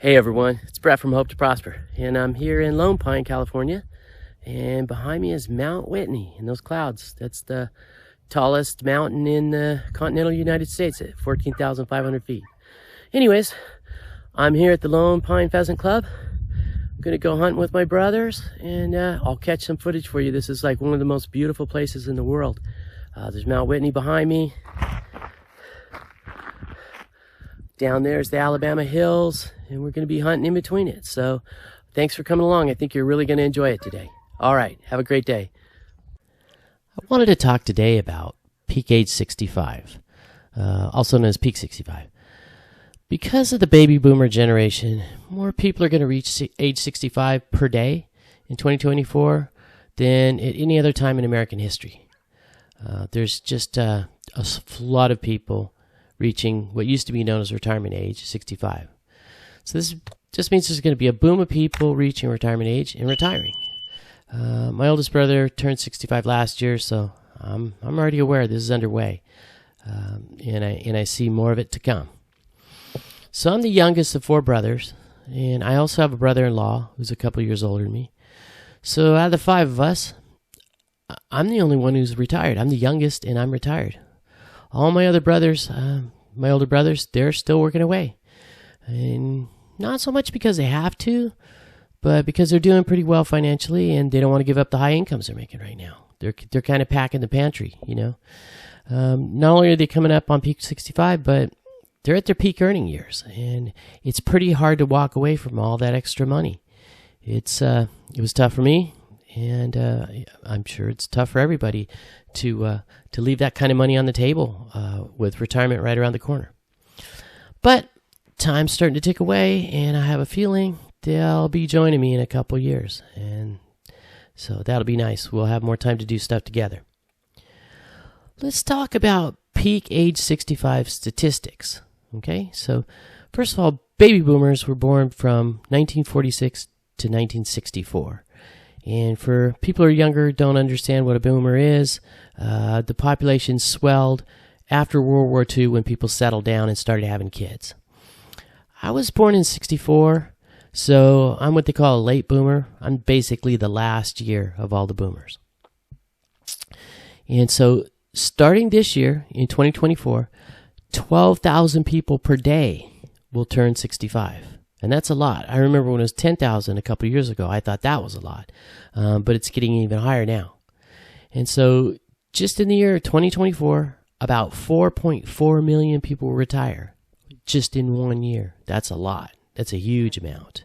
Hey everyone, it's Brett from Hope to Prosper, and I'm here in Lone Pine, California, and behind me is Mount Whitney in those clouds. That's the tallest mountain in the continental United States at 14,500 feet. Anyways, I'm here at the Lone Pine Pheasant Club. I'm gonna go hunting with my brothers, and I'll catch some footage for you. This is like one of the most beautiful places in the world. There's Mount Whitney behind me. Down there's the Alabama hills, and we're going to be hunting in between it. So thanks for coming along. I think you're really going to enjoy it today. All right, have a great day. I wanted to talk today about peak age 65, also known as peak 65. Because of the baby boomer generation, more people are going to reach age 65 per day in 2024 than at any other time in American history. There's just a flood of people reaching what used to be known as retirement age, 65. So this just means there's going to be a boom of people reaching retirement age and retiring. My oldest brother turned 65 last year, so I'm already aware this is underway, and I see more of it to come. So I'm the youngest of 4 brothers, and I also have a brother-in-law who's a couple years older than me. So out of the 5 of us, I'm the only one who's retired. I'm the youngest, and I'm retired. All my other brothers, my older brothers, they're still working away. And not so much because they have to, but because they're doing pretty well financially and they don't want to give up the high incomes they're making right now. They're kind of packing the pantry, you know. Not only are they coming up on peak 65, but they're at their peak earning years. And it's pretty hard to walk away from all that extra money. It was tough for me, and I'm sure it's tough for everybody to leave that kind of money on the table with retirement right around the corner. But time's starting to tick away, and I have a feeling they'll be joining me in a couple years, and so that'll be nice. We'll have more time to do stuff together. Let's talk about peak age 65 statistics. Okay, so first of all, baby boomers were born from 1946 to 1964. And for people who are younger, don't understand what a boomer is, the population swelled after World War II when people settled down and started having kids. I was born in 64, so I'm what they call a late boomer. I'm basically the last year of all the boomers. And so starting this year, in 2024, 12,000 people per day will turn 65. And that's a lot. I remember when it was 10,000 a couple of years ago, I thought that was a lot. But it's getting even higher now. And so just in the year 2024, about 4.4 million people will retire just in 1 year. That's a lot. That's a huge amount.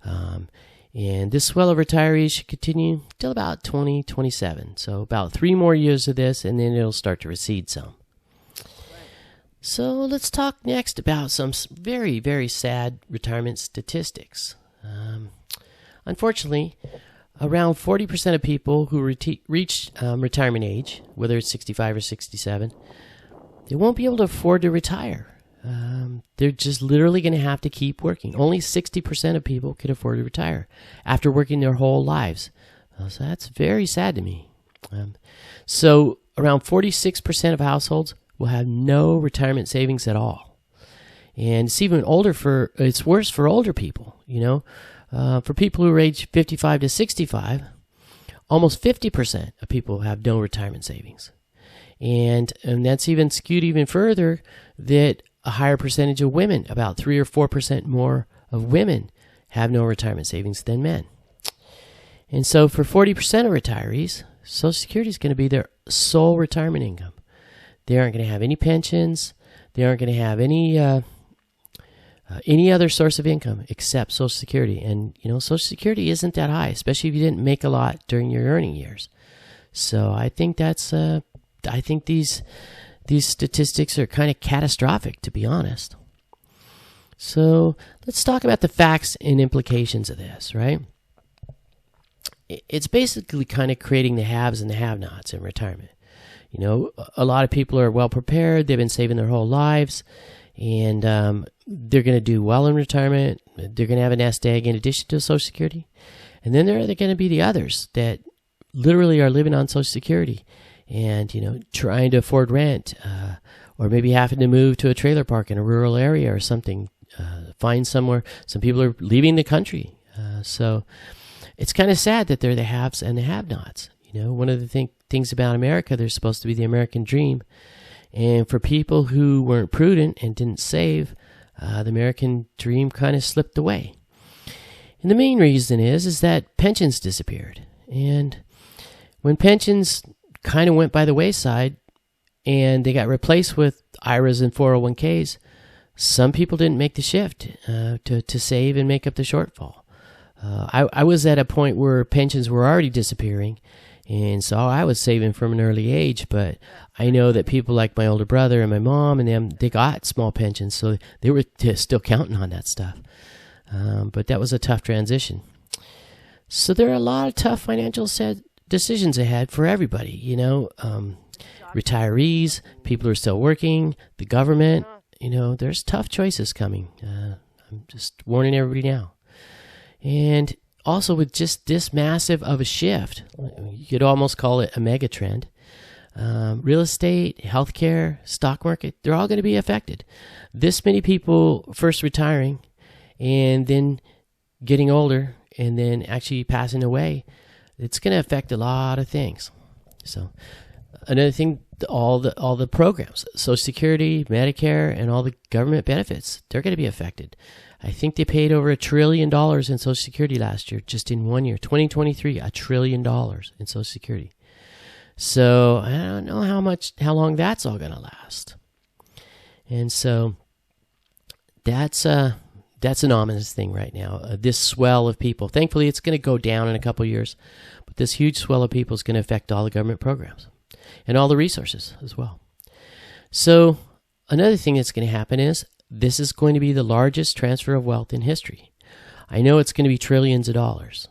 And this swell of retirees should continue till about 2027. So about 3 more years of this, and then it'll start to recede some. So let's talk next about some very, very sad retirement statistics. Unfortunately, around 40% of people who reach retirement age, whether it's 65 or 67, they won't be able to afford to retire. They're just literally going to have to keep working. Only 60% of people can afford to retire after working their whole lives. So that's very sad to me. So around 46% of households will have no retirement savings at all. And it's worse for older people, you know. For people who are age 55 to 65, almost 50% of people have no retirement savings. And that's even skewed even further that a higher percentage of women, about 3 or 4% more of women, have no retirement savings than men. And so for 40% of retirees, Social Security is going to be their sole retirement income. They aren't going to have any pensions. They aren't going to have any other source of income except Social Security. And, you know, Social Security isn't that high, especially if you didn't make a lot during your earning years. So I think these statistics are kind of catastrophic, to be honest. So let's talk about the facts and implications of this, right? It's basically kind of creating the haves and the have-nots in retirement. You know, a lot of people are well prepared. They've been saving their whole lives, and they're going to do well in retirement. They're going to have a nest egg in addition to Social Security. And then there are going to be the others that literally are living on Social Security and, you know, trying to afford rent or maybe having to move to a trailer park in a rural area or something find somewhere. Some people are leaving the country. So it's kind of sad that they're the haves and the have-nots. You know, one of the things about America, there's supposed to be the American dream. And for people who weren't prudent and didn't save, the American dream kind of slipped away. And the main reason is that pensions disappeared. And when pensions kind of went by the wayside and they got replaced with IRAs and 401ks, some people didn't make the shift to save and make up the shortfall. I was at a point where pensions were already disappearing, and so I was saving from an early age, but I know that people like my older brother and my mom and them, they got small pensions, so they were still counting on that stuff. But that was a tough transition. So there are a lot of tough financial decisions ahead for everybody, you know, retirees, people who are still working, the government, you know, there's tough choices coming. I'm just warning everybody now. And also with just this massive of a shift, you could almost call it a mega trend. Real estate, healthcare, stock market, they're all going to be affected. This many people first retiring and then getting older and then actually passing away, it's going to affect a lot of things. So another thing, all the programs, Social Security, Medicare, and all the government benefits, they're going to be affected. I think they paid over $1 trillion in Social Security last year, just in 1 year. 2023, $1 trillion in Social Security. So I don't know how long that's all going to last. And so that's an ominous thing right now. This swell of people. Thankfully, it's going to go down in a couple of years, but this huge swell of people is going to affect all the government programs and all the resources as well. So another thing that's going to happen is this is going to be the largest transfer of wealth in history. I know it's going to be trillions of dollars.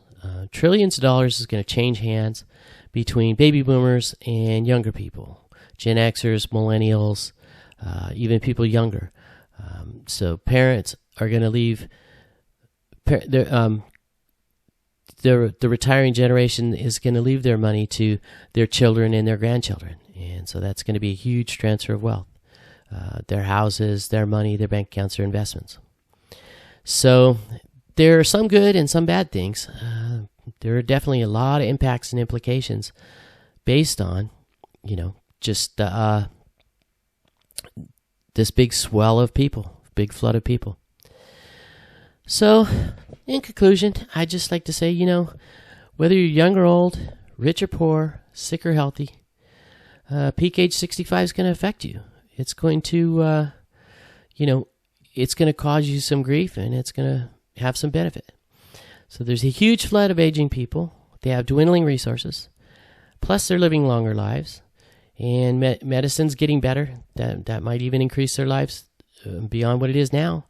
Trillions of dollars is going to change hands between baby boomers and younger people, Gen Xers, millennials, even people younger. So parents are going to leave. The retiring generation is going to leave their money to their children and their grandchildren, and so that's going to be a huge transfer of wealth. Their houses, their money, their bank accounts, their investments. So there are some good and some bad things. There are definitely a lot of impacts and implications based on, you know, just this big swell of people, big flood of people. So in conclusion, I'd just like to say, you know, whether you're young or old, rich or poor, sick or healthy, peak age 65 is going to affect you. It's going to, it's going to cause you some grief, and it's going to have some benefit. So there's a huge flood of aging people. They have dwindling resources. Plus, they're living longer lives. And medicine's getting better. That might even increase their lives beyond what it is now.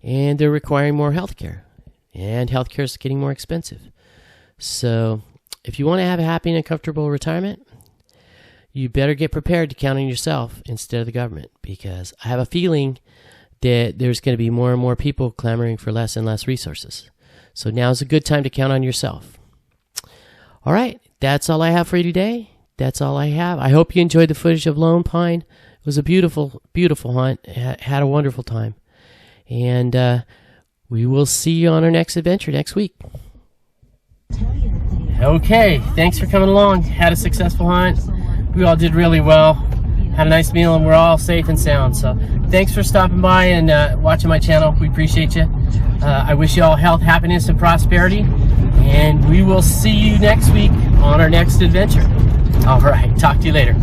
And they're requiring more health care. And health care is getting more expensive. So if you want to have a happy and comfortable retirement, you better get prepared to count on yourself instead of the government, because I have a feeling that there's going to be more and more people clamoring for less and less resources. So now's a good time to count on yourself. All right, that's all I have for you today. That's all I have. I hope you enjoyed the footage of Lone Pine. It was a beautiful, beautiful hunt. Had a wonderful time. And we will see you on our next adventure next week. Okay, thanks for coming along. Had a successful hunt. We all did really well. Had a nice meal, and we're all safe and sound. So thanks for stopping by and watching my channel. We appreciate you. I wish you all health, happiness, and prosperity. And we will see you next week on our next adventure. All right, talk to you later.